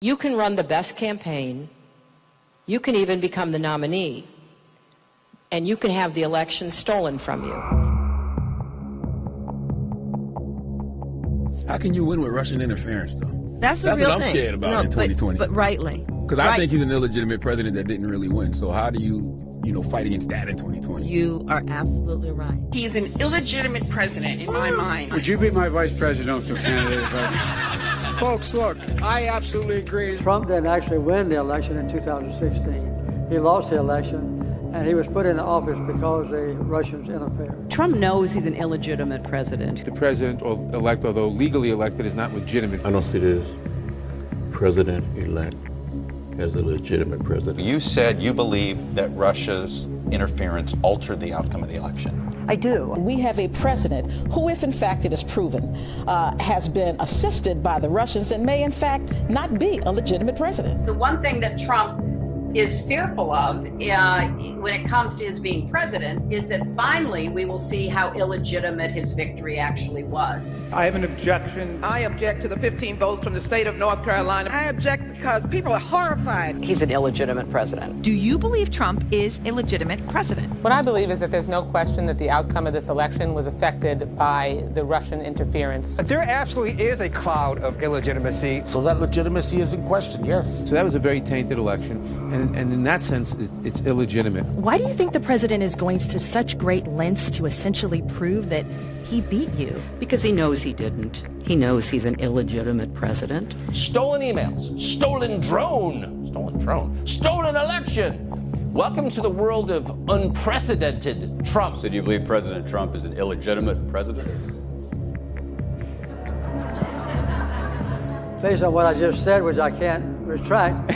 You can run the best campaign, you can even become the nominee, and you can have the election stolen from you. How can you win with Russian interference, though? That's what real I'm thing. scared about in 2020. But rightly. Because I think he's an illegitimate president that didn't really win. So how do you fight against that in 2020? You are absolutely right. He's an illegitimate president in my mind. Would you be my vice presidential candidate? Folks, look, I absolutely agree. Trump didn't actually win the election in 2016. He lost the election, and he was put into office because the Russians interfered. Trump knows he's an illegitimate president. The president-elect, although legally elected, is not legitimate. I don't see this president-elect as a legitimate president. You said you believe that Russia's interference altered the outcome of the election. I do. We have a president who, if in fact it is proven, has been assisted by the Russians and may in fact not be a legitimate president. The one thing that Trump is fearful of when it comes to his being president is that finally we will see how illegitimate his victory actually was. I have an objection. I object to the 15 votes from the state of North Carolina. I object because people are horrified. He's an illegitimate president. Do you believe Trump is a legitimate president? What I believe is that there's no question that the outcome of this election was affected by the Russian interference. There absolutely is a cloud of illegitimacy. So that legitimacy is in question, yes. So that was a very tainted election, and in that sense, it's illegitimate. Why do you think the president is going to such great lengths to essentially prove that he beat you? Because he knows he didn't. He knows he's an illegitimate president. Stolen emails, stolen drone, stolen election. Welcome to the world of unprecedented Trump. So do you believe President Trump is an illegitimate president? Based on what I just said, which I can't retract.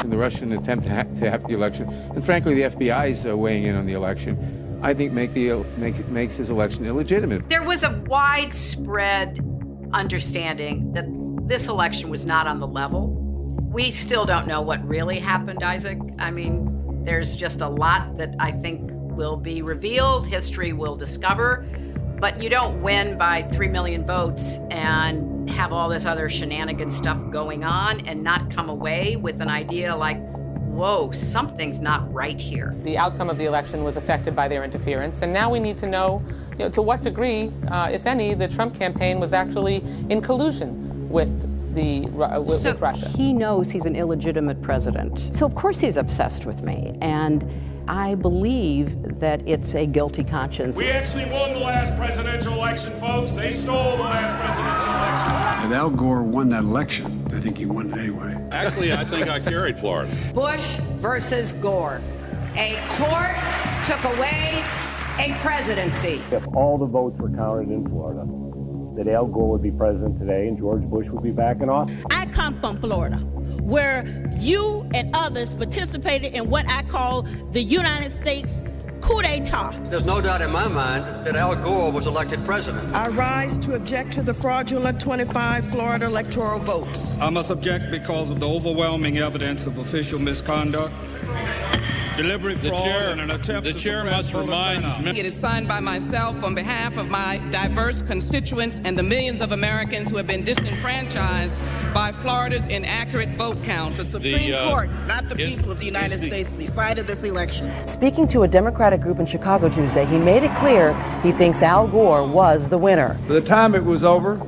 The Russian attempt to have the election, and frankly, the FBI is weighing in on the election, I think makes his election illegitimate. There was a widespread understanding that this election was not on the level. We still don't know what really happened, Isaac. I mean, there's just a lot that I think will be revealed, history will discover, but you don't win by 3 million votes and have all this other shenanigan stuff going on and not come away with an idea like, whoa, something's not right here. The outcome of the election was affected by their interference, and now we need to know, to what degree, if any, the Trump campaign was actually in collusion with with Russia. He knows he's an illegitimate president. So of course he's obsessed with me, and I believe that it's a guilty conscience. We actually won the last presidential election, folks. They stole the last presidential election. And Al Gore won that election. I think he won it anyway. Actually, I think I carried Florida. Bush versus Gore. A court took away a presidency. If all the votes were counted in Florida, that Al Gore would be president today and George Bush would be back in office. I come from Florida, where you and others participated in what I call the United States coup d'etat. There's no doubt in my mind that Al Gore was elected president. I rise to object to the fraudulent 25 Florida electoral votes. I must object because of the overwhelming evidence of official misconduct, deliberate fraud, and an attempt to suppress voter turnout. It is signed by myself on behalf of my diverse constituents and the millions of Americans who have been disenfranchised by Florida's inaccurate vote count. The Supreme Court, not the people of the United States, decided this election. Speaking to a Democratic group in Chicago Tuesday, he made it clear he thinks Al Gore was the winner. By the time it was over,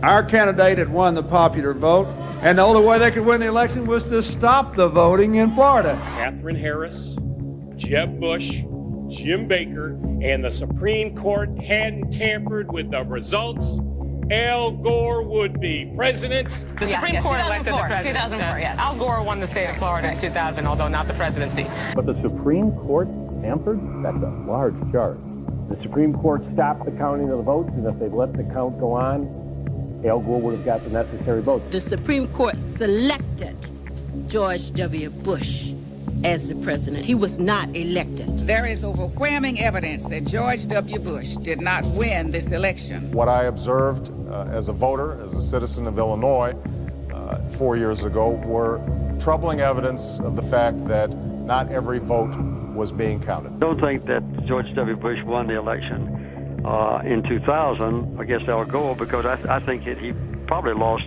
our candidate had won the popular vote, and the only way they could win the election was to stop the voting in Florida. Katherine Harris, Jeb Bush, Jim Baker, and the Supreme Court hadn't tampered with the results, Al Gore would be president. The Supreme Court elected the president. 2004, yes. Al Gore won the state of Florida in 2000, although not the presidency. But the Supreme Court tampered? That's a large charge. The Supreme Court stopped the counting of the votes, and if they'd let the count go on, Al Gore would have got the necessary votes. The Supreme Court selected George W. Bush as the president. He was not elected. There is overwhelming evidence that George W. Bush did not win this election. What I observed as a voter, as a citizen of Illinois 4 years ago, were troubling evidence of the fact that not every vote was being counted. I don't think that George W. Bush won the election in 2000 against Al Gore because I think he probably lost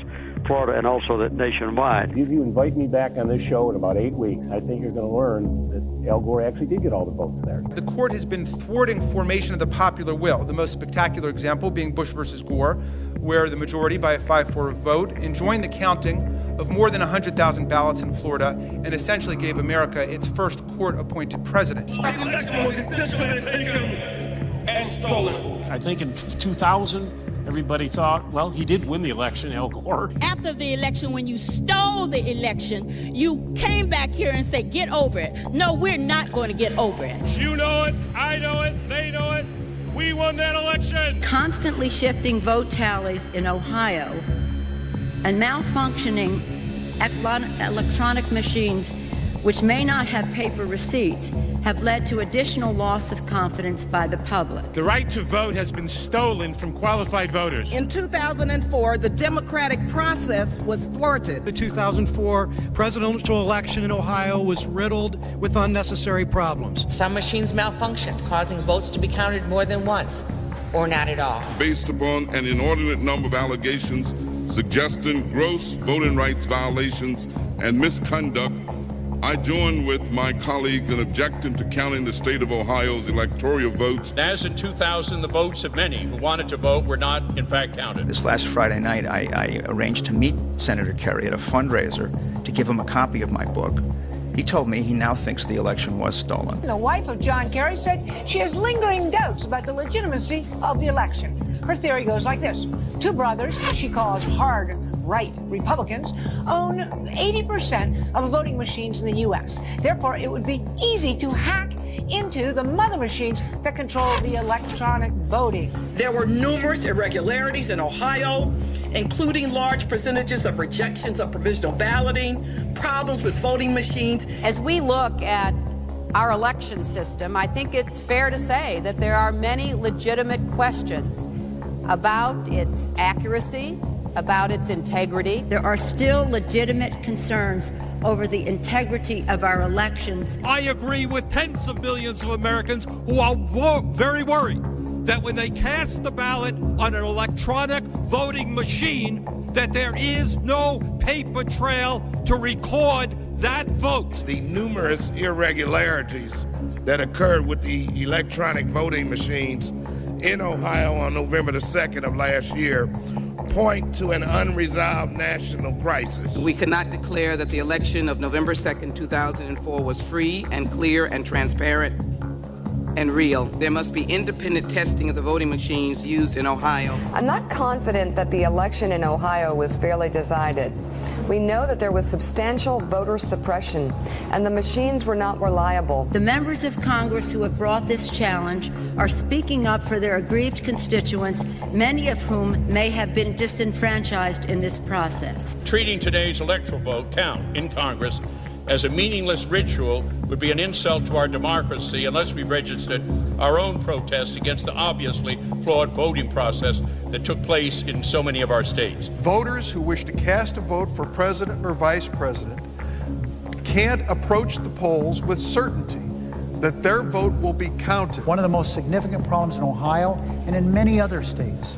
Florida and also that nationwide. If you invite me back on this show in about 8 weeks, I think you're going to learn that Al Gore actually did get all the votes there. The court has been thwarting formation of the popular will, the most spectacular example being Bush versus Gore, where the majority, by a 5-4 vote, enjoined the counting of more than 100,000 ballots in Florida and essentially gave America its first court-appointed president. I think in 2000, everybody thought, well, he did win the election, Al Gore. After the election, when you stole the election, you came back here and said, get over it. No, we're not going to get over it. You know it, I know it, they know it. We won that election. Constantly shifting vote tallies in Ohio and malfunctioning electronic machines which may not have paper receipts have led to additional loss of confidence by the public. The right to vote has been stolen from qualified voters. In 2004, the democratic process was thwarted. The 2004 presidential election in Ohio was riddled with unnecessary problems. Some machines malfunctioned, causing votes to be counted more than once, or not at all. Based upon an inordinate number of allegations suggesting gross voting rights violations and misconduct, I join with my colleagues in objecting to counting the state of Ohio's electoral votes. As in 2000, the votes of many who wanted to vote were not, in fact, counted. This last Friday night, I arranged to meet Senator Kerry at a fundraiser to give him a copy of my book. He told me he now thinks the election was stolen. The wife of John Kerry said she has lingering doubts about the legitimacy of the election. Her theory goes like this. Two brothers, she calls hard right Republicans, own 80% of the voting machines in the U.S. Therefore, it would be easy to hack into the mother machines that control the electronic voting. There were numerous irregularities in Ohio, including large percentages of rejections of provisional balloting, problems with voting machines. As we look at our election system, I think it's fair to say that there are many legitimate questions about its accuracy, about its integrity. There are still legitimate concerns over the integrity of our elections. I agree with tens of millions of Americans who are very worried that when they cast the ballot on an electronic voting machine, that there is no paper trail to record that vote. The numerous irregularities that occurred with the electronic voting machines in Ohio on November the 2nd of last year point to an unresolved national crisis. We cannot declare that the election of November 2nd, 2004 was free and clear and transparent and real. There must be independent testing of the voting machines used in Ohio. I'm not confident that the election in Ohio was fairly decided. We know that there was substantial voter suppression, and the machines were not reliable. The members of Congress who have brought this challenge are speaking up for their aggrieved constituents, many of whom may have been disenfranchised in this process. Treating today's electoral vote count in Congress as a meaningless ritual would be an insult to our democracy unless we registered our own protest against the obviously flawed voting process that took place in so many of our states. Voters who wish to cast a vote for president or vice president can't approach the polls with certainty that their vote will be counted. One of the most significant problems in Ohio and in many other states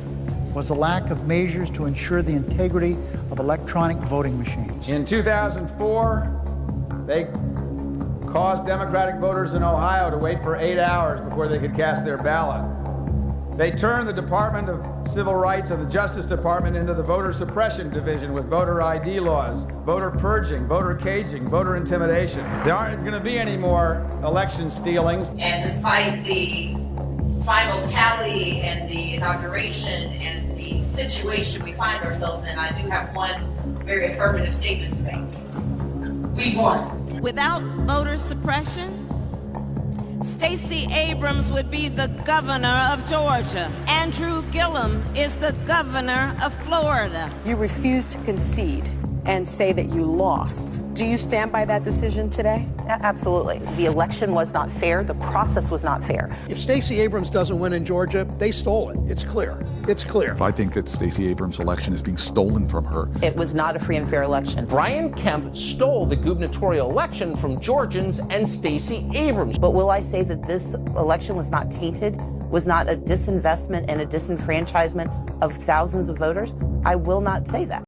was the lack of measures to ensure the integrity of electronic voting machines. In 2004, they caused Democratic voters in Ohio to wait for 8 hours before they could cast their ballot. They turned the Department of Civil Rights of the Justice Department into the voter suppression division with voter ID laws, voter purging, voter caging, voter intimidation. There aren't going to be any more election stealings. And despite the final tally and the inauguration and the situation we find ourselves in, I do have one very affirmative statement to make. We won. Without voter suppression, Stacey Abrams would be the governor of Georgia. Andrew Gillum is the governor of Florida. You refused to concede and say that you lost. Do you stand by that decision today? Absolutely. The election was not fair. The process was not fair. If Stacey Abrams doesn't win in Georgia, they stole it. It's clear. It's clear. I think that Stacey Abrams' election is being stolen from her. It was not a free and fair election. Brian Kemp stole the gubernatorial election from Georgians and Stacey Abrams. But will I say that this election was not tainted, was not a disinvestment and a disenfranchisement of thousands of voters? I will not say that.